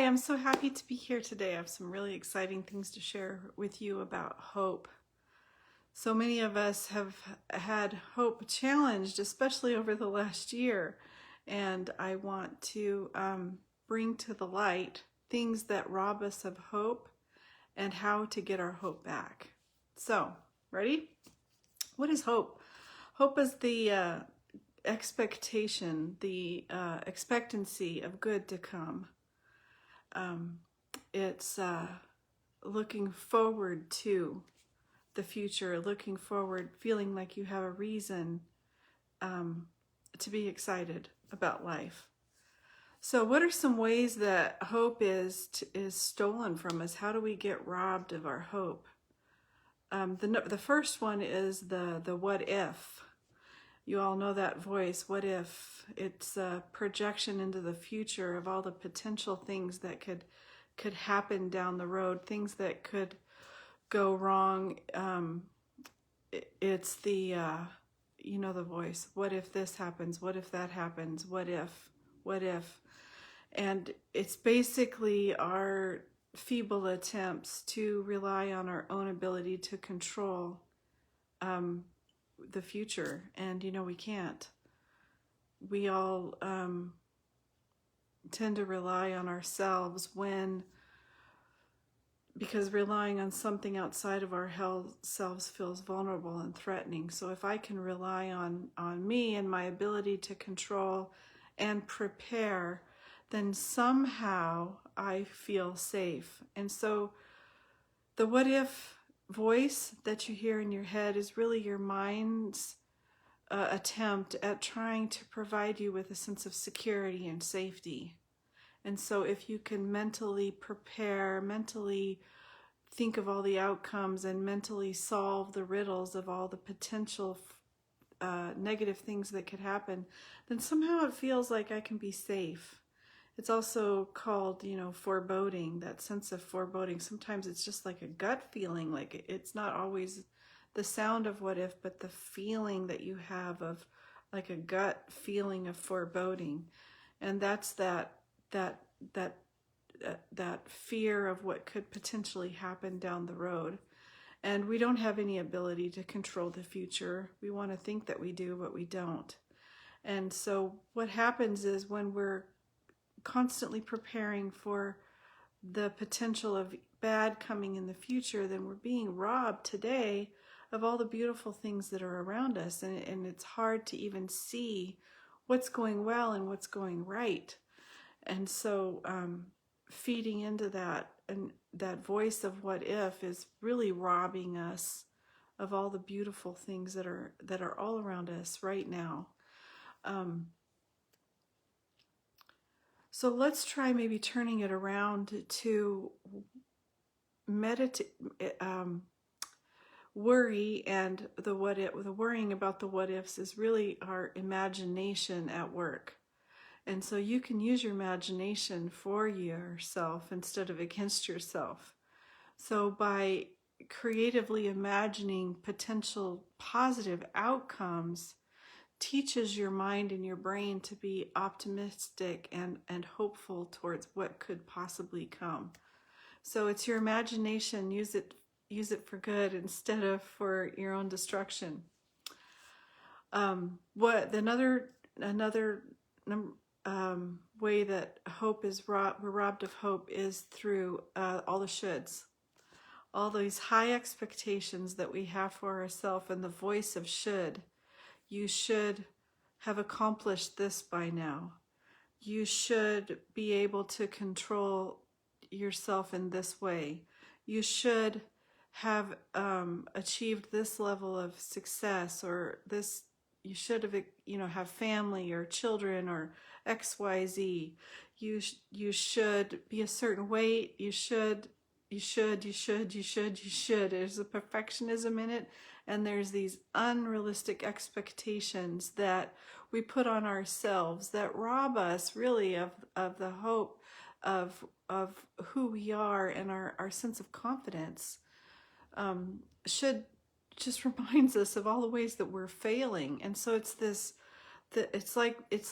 Hi, I'm so happy to be here today. I have some really exciting things to share with you about hope. So many of us have had hope challenged, especially over the last year. And I want to bring to the light things that rob us of hope and how to get our hope back. So, ready? What is hope? Hope is the expectation, the expectancy of good to come. It's looking forward to the future, looking forward, feeling like you have a reason to be excited about life. So what are some ways that hope is stolen from us? How do we get robbed of our hope? The first one is the what if. You all know that voice, what if? It's a projection into the future of all the potential things that could happen down the road, things that could go wrong. It's the, the voice, what if this happens? What if that happens? What if? What if? And it's basically our feeble attempts to rely on our own ability to control the future. And, we can't. We all tend to rely on ourselves because relying on something outside of our selves feels vulnerable and threatening. So if I can rely on me and my ability to control and prepare, then somehow I feel safe. And so the what if voice that you hear in your head is really your mind's attempt at trying to provide you with a sense of security and safety. And so if you can mentally prepare, mentally think of all the outcomes, and mentally solve the riddles of all the potential negative things that could happen, then somehow it feels like I can be safe. It's also called, foreboding, that sense of foreboding. Sometimes it's just like a gut feeling, like it's not always the sound of what if, but the feeling that you have of like a gut feeling of foreboding. And that's that fear of what could potentially happen down the road. And we don't have any ability to control the future. We want to think that we do, but we don't. And so what happens is when we're constantly preparing for the potential of bad coming in the future, then we're being robbed today of all the beautiful things that are around us. And it's hard to even see what's going well and what's going right. And so feeding into that, and that voice of what if, is really robbing us of all the beautiful things that are all around us right now. So let's try maybe turning it around to meditate, worry, and the worrying about the what ifs is really our imagination at work. And so you can use your imagination for yourself instead of against yourself. So by creatively imagining potential positive outcomes, teaches your mind and your brain to be optimistic and hopeful towards what could possibly come. So it's your imagination. Use it for good instead of for your own destruction. Another way that hope is we're robbed of hope is through all the shoulds, all these high expectations that we have for ourselves, and the voice of should. You should have accomplished this by now. You should be able to control yourself in this way. You should have achieved this level of success, or this. You should have, have family or children or XYZ. You should be a certain weight. You should. There's a perfectionism in it, and there's these unrealistic expectations that we put on ourselves that rob us really of the hope of who we are and our sense of confidence. Should just reminds us of all the ways that we're failing. And so it's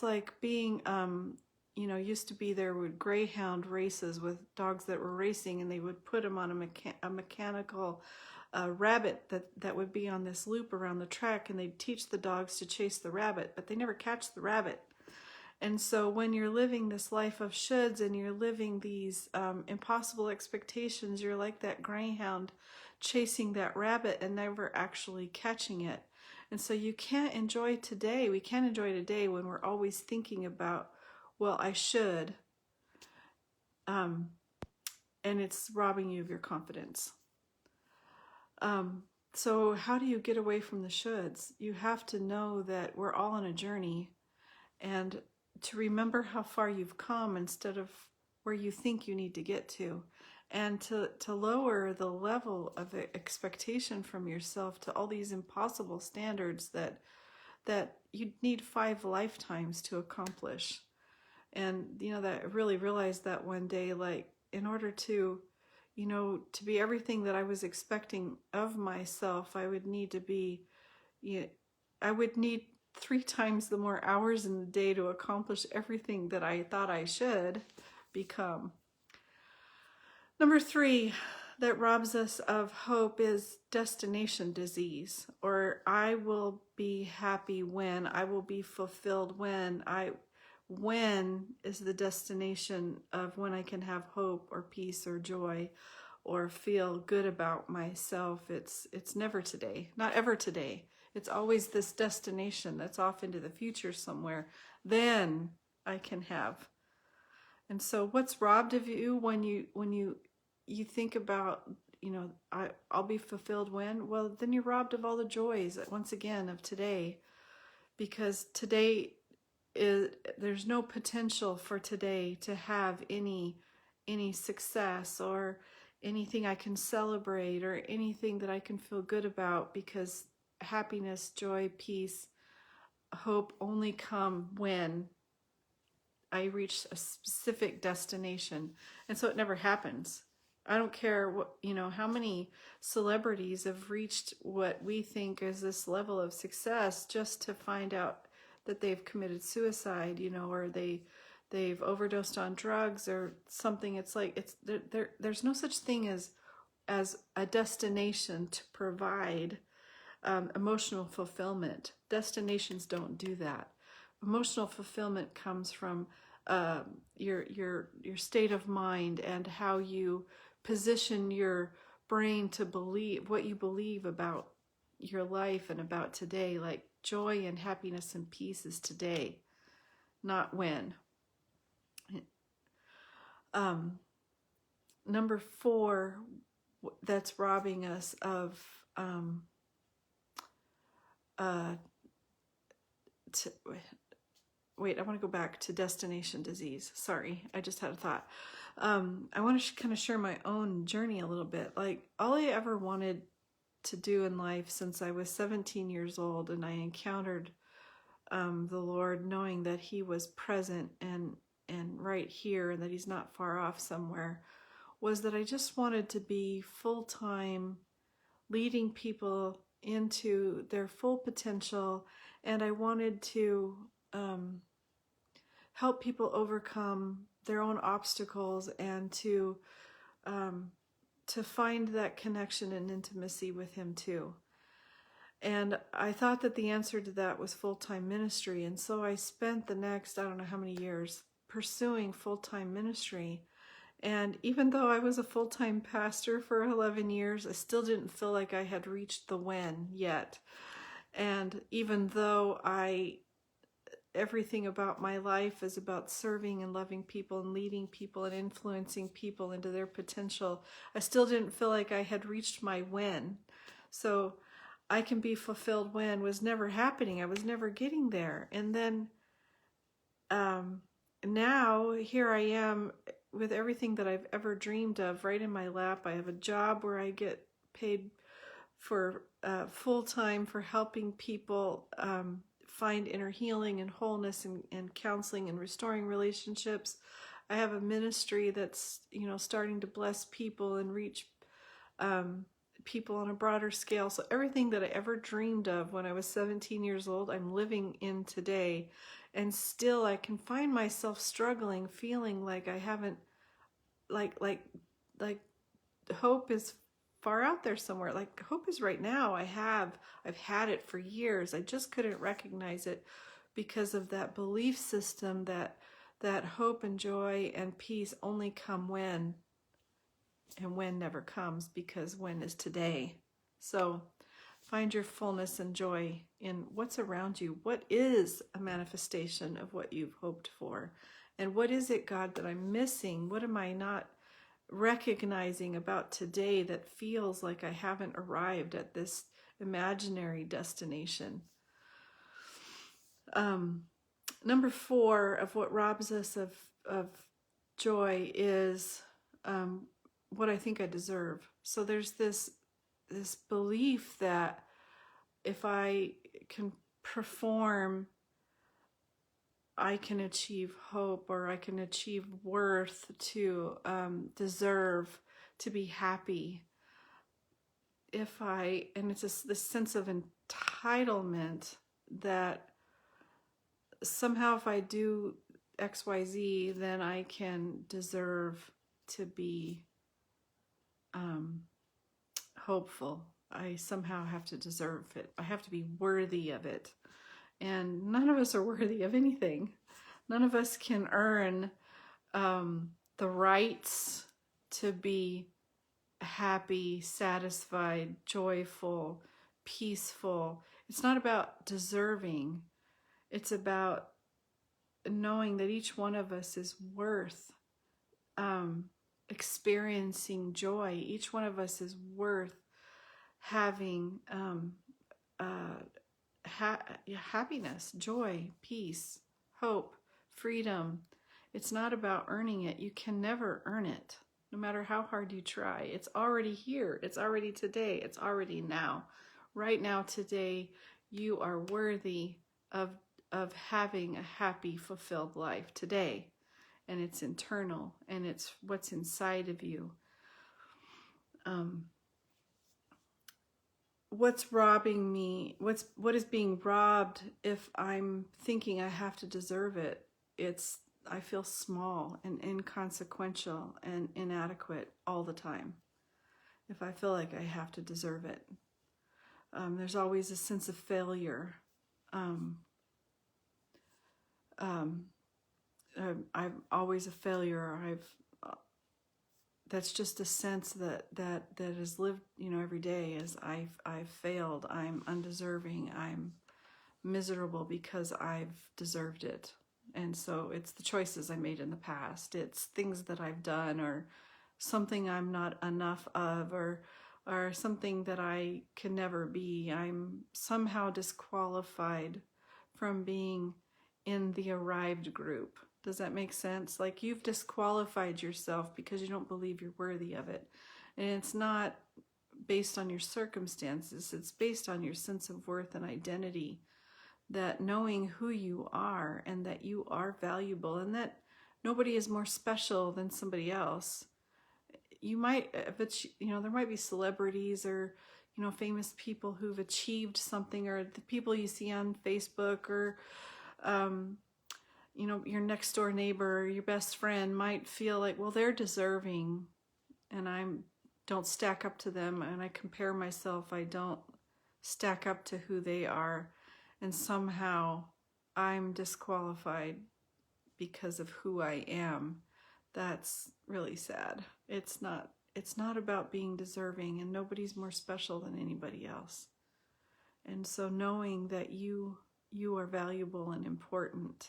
like being used to be there would greyhound races with dogs that were racing, and they would put them on a mechanical rabbit that would be on this loop around the track, and they'd teach the dogs to chase the rabbit, but they never catch the rabbit. And so when you're living this life of shoulds and you're living these impossible expectations, you're like that greyhound chasing that rabbit and never actually catching it. And so you can't enjoy today. We can't enjoy today when we're always thinking about, well, I should. And it's robbing you of your confidence. So how do you get away from the shoulds? You have to know that we're all on a journey, and to remember how far you've come instead of where you think you need to get to, and to lower the level of expectation from yourself to all these impossible standards that you need 5 lifetimes to accomplish. And that I really realized that one day, like, in order to to be everything that I was expecting of myself, I would need to be, I would need 3 times the more hours in the day to accomplish everything that I thought I should become. Number 3 that robs us of hope is destination disease, or I will be happy when, I will be fulfilled when. When is the destination of when I can have hope or peace or joy or feel good about myself. It's never today, not ever today. It's always this destination that's off into the future somewhere. Then I can have. And so what's robbed of you when you think about, I'll be fulfilled when? Well, then you're robbed of all the joys, once again, of today. Because today there's no potential for today to have any success or anything I can celebrate or anything that I can feel good about, because happiness, joy, peace, hope only come when I reach a specific destination. And so it never happens. I don't care what, how many celebrities have reached what we think is this level of success just to find out that they've committed suicide, or they've overdosed on drugs or something. It's like there's no such thing as a destination to provide emotional fulfillment. Destinations don't do that. Emotional fulfillment comes from your state of mind and how you position your brain to believe what you believe about your life and about today. Like, joy and happiness and peace is today, not when. Number 4 that's robbing us of wait, I want to go back to destination disease. Sorry, I just had a thought. I want to kind of share my own journey a little bit. Like, all I ever wanted to do in life since I was 17 years old, and I encountered the Lord, knowing that He was present and right here, and that He's not far off somewhere, was that I just wanted to be full-time leading people into their full potential, and I wanted to help people overcome their own obstacles and to find that connection and intimacy with Him too. And I thought that the answer to that was full-time ministry, and so I spent the next, I don't know how many years, pursuing full-time ministry. And even though I was a full-time pastor for 11 years, I still didn't feel like I had reached the when yet. And even though everything about my life is about serving and loving people and leading people and influencing people into their potential, I still didn't feel like I had reached my when. So I can be fulfilled when was never happening. I was never getting there. And then now here I am with everything that I've ever dreamed of right in my lap. I have a job where I get paid for full-time for helping people find inner healing and wholeness and counseling and restoring relationships. I have a ministry that's starting to bless people and reach people on a broader scale. So everything that I ever dreamed of when I was 17 years old, I'm living in today. and still I can find myself struggling, feeling like I haven't, like hope is far out there somewhere. Like hope is right now. I've had it for years. I just couldn't recognize it because of that belief system that hope and joy and peace only come when, and when never comes, because when is today. So find your fullness and joy in what's around you. What is a manifestation of what you've hoped for? And what is it, God, that I'm missing? What am I not recognizing about today that feels like I haven't arrived at this imaginary destination? Number 4 of what robs us of joy is what I think I deserve. So there's this belief that if I can perform, I can achieve hope, or I can achieve worth to deserve to be happy. And it's this sense of entitlement that somehow if I do XYZ, then I can deserve to be hopeful. I somehow have to deserve it. I have to be worthy of it. And none of us are worthy of anything. None of us can earn the rights to be happy, satisfied, joyful, peaceful. It's not about deserving. It's about knowing that each one of us is worth experiencing joy. Each one of us is worth having happiness, joy, peace, hope, freedom. It's not about earning it. You can never earn it, no matter how hard you try. It's already here. It's already today. It's already now. Right now, today, you are worthy of having a happy, fulfilled life today. And it's internal, and it's what's inside of you. What's robbing me? What is being robbed if I'm thinking I have to deserve it? I feel small and inconsequential and inadequate all the time. If I feel like I have to deserve it, there's always a sense of failure. I'm always a failure. That's just a sense that is lived, every day. As I've failed. I'm undeserving. I'm miserable because I've deserved it. And so it's the choices I made in the past. It's things that I've done, or something I'm not enough of, or something that I can never be. I'm somehow disqualified from being in the arrived group. Does that make sense? Like, you've disqualified yourself because you don't believe you're worthy of it. And it's not based on your circumstances. It's based on your sense of worth and identity, that knowing who you are and that you are valuable and that nobody is more special than somebody else. You might, but there might be celebrities or, famous people who've achieved something, or the people you see on Facebook, or, your next door neighbor, your best friend might feel like, well, they're deserving and I don't stack up to them, and I compare myself. I don't stack up to who they are, and somehow I'm disqualified because of who I am. That's really sad. It's not about being deserving, and nobody's more special than anybody else. And so knowing that you are valuable and important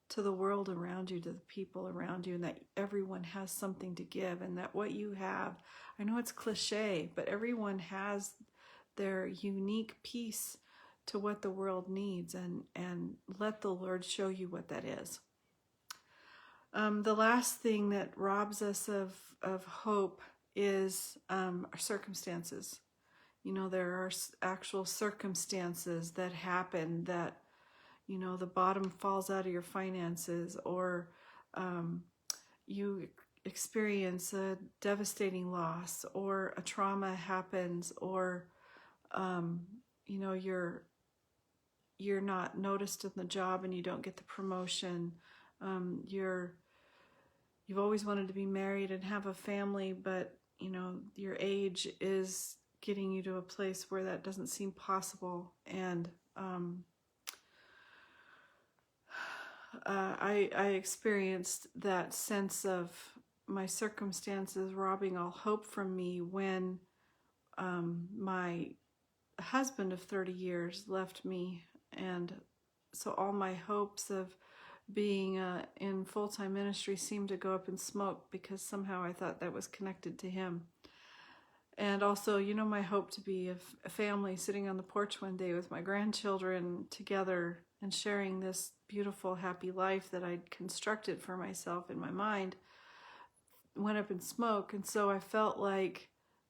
to the world around you, to the people around you, and that everyone has something to give, and that what you have, I know it's cliche, but everyone has their unique piece to what the world needs, and let the Lord show you what that is. The last thing that robs us of hope is our circumstances. There are actual circumstances that happen that, the bottom falls out of your finances, or you experience a devastating loss, or a trauma happens, or, you're not noticed in the job and you don't get the promotion. You've always wanted to be married and have a family, but your age is getting you to a place where that doesn't seem possible. And I experienced that sense of my circumstances robbing all hope from me when my husband of 30 years left me. And so all my hopes of being in full-time ministry seemed to go up in smoke, because somehow I thought that was connected to him. And also, my hope to be a family sitting on the porch one day with my grandchildren together and sharing this beautiful, happy life that I'd constructed for myself in my mind went up in smoke. And so I felt like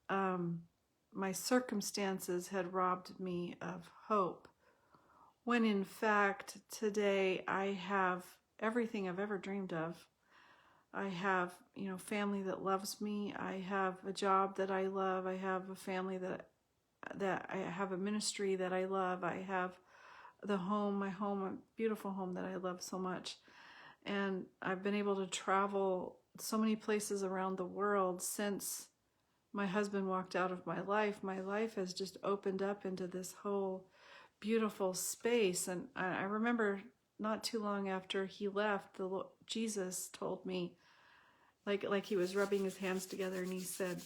my circumstances had robbed me of hope, when in fact today I have everything I've ever dreamed of. I have, family that loves me. I have a job that I love. I have a family that I have a ministry that I love. I have my home, a beautiful home that I love so much. And I've been able to travel so many places around the world since my husband walked out of my life. My life has just opened up into this whole beautiful space. And I remember not too long after he left, Jesus told me, like he was rubbing his hands together, and he said,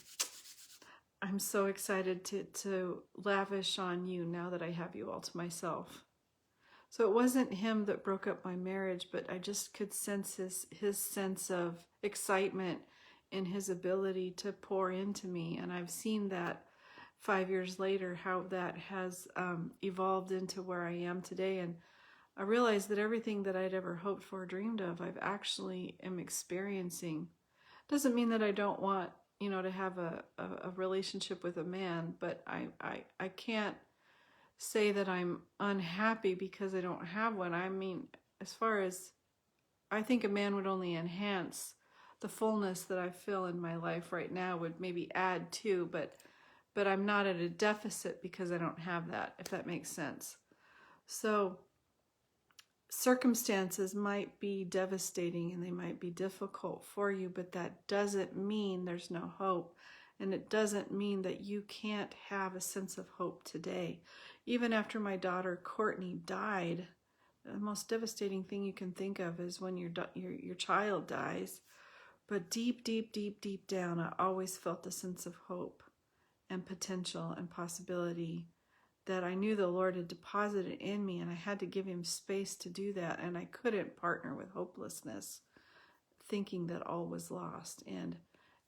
I'm so excited to lavish on you now that I have you all to myself. So it wasn't him that broke up my marriage, but I just could sense his sense of excitement in his ability to pour into me. And I've seen that 5 years later, how that has evolved into where I am today. And I realized that everything that I'd ever hoped for, dreamed of, I've actually am experiencing. Doesn't mean that I don't want, to have a relationship with a man, but I can't say that I'm unhappy because I don't have one. I mean, as far as, I think a man would only enhance the fullness that I feel in my life right now, would maybe add to, but I'm not at a deficit because I don't have that, if that makes sense. So circumstances might be devastating and they might be difficult for you, but that doesn't mean there's no hope. And it doesn't mean that you can't have a sense of hope today. Even after my daughter Courtney died, the most devastating thing you can think of is when your child dies. But deep, deep, deep, deep down, I always felt a sense of hope and potential and possibility that I knew the Lord had deposited in me, and I had to give him space to do that. And I couldn't partner with hopelessness, thinking that all was lost. And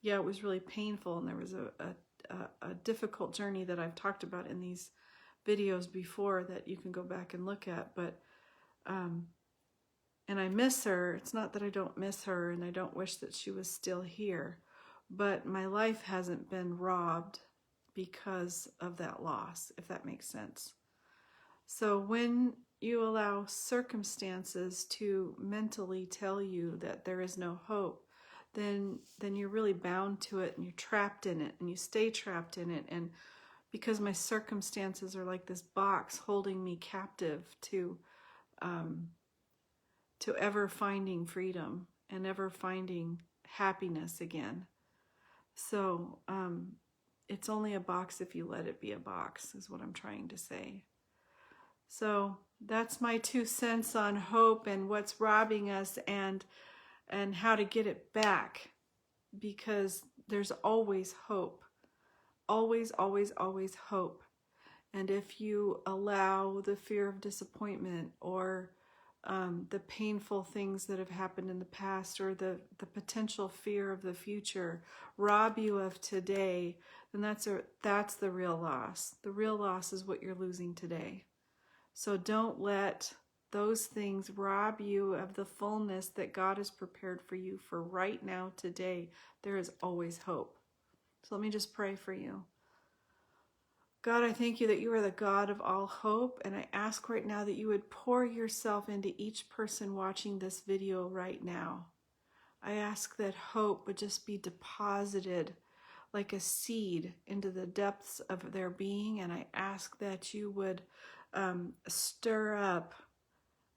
yeah, it was really painful, and there was a difficult journey that I've talked about in these videos before that you can go back and look at. But and I miss her. It's not that I don't miss her and I don't wish that she was still here, but my life hasn't been robbed because of that loss, if that makes sense. So when you allow circumstances to mentally tell you that there is no hope, then you're really bound to it, and you're trapped in it, and you stay trapped in it. And because my circumstances are like this box holding me captive to ever finding freedom and ever finding happiness again. So it's only a box if you let it be a box, is what I'm trying to say. So that's my 2 cents on hope and what's robbing us, and how to get it back, because there's always hope. Always, always, always hope. And if you allow the fear of disappointment, or the painful things that have happened in the past, or the potential fear of the future rob you of today, then that's the real loss. The real loss is what you're losing today. So don't let those things rob you of the fullness that God has prepared for you for right now, today. There is always hope. So let me just pray for you. God, I thank you that you are the God of all hope, and I ask right now that you would pour yourself into each person watching this video right now. I ask that hope would just be deposited like a seed into the depths of their being, and I ask that you would stir up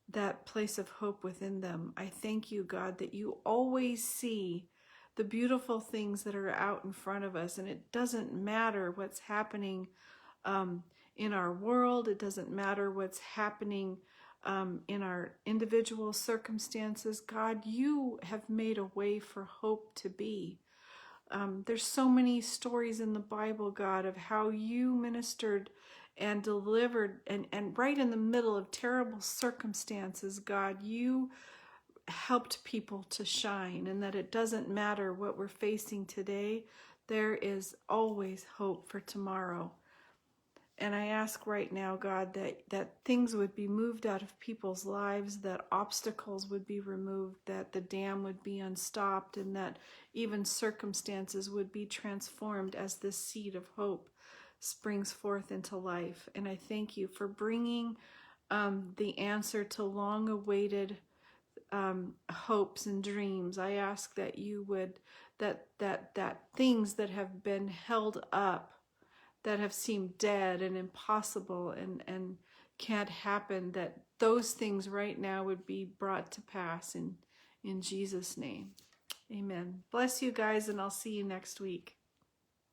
that place of hope within them. I thank you, God, that you always see the beautiful things that are out in front of us, and it doesn't matter what's happening in our world. It doesn't matter what's happening in our individual circumstances. God, you have made a way for hope to be. There's so many stories in the Bible, God, of how you ministered and delivered, and right in the middle of terrible circumstances, God, you helped people to shine, and that it doesn't matter what we're facing today, there is always hope for tomorrow. And I ask right now, God, that things would be moved out of people's lives, that obstacles would be removed, that the dam would be unstopped, and that even circumstances would be transformed as this seed of hope springs forth into life. And I thank you for bringing the answer to long-awaited hopes and dreams. I ask that you would, that things that have been held up, that have seemed dead and impossible and can't happen, that those things right now would be brought to pass in Jesus' name. Amen. Bless you guys, and I'll see you next week.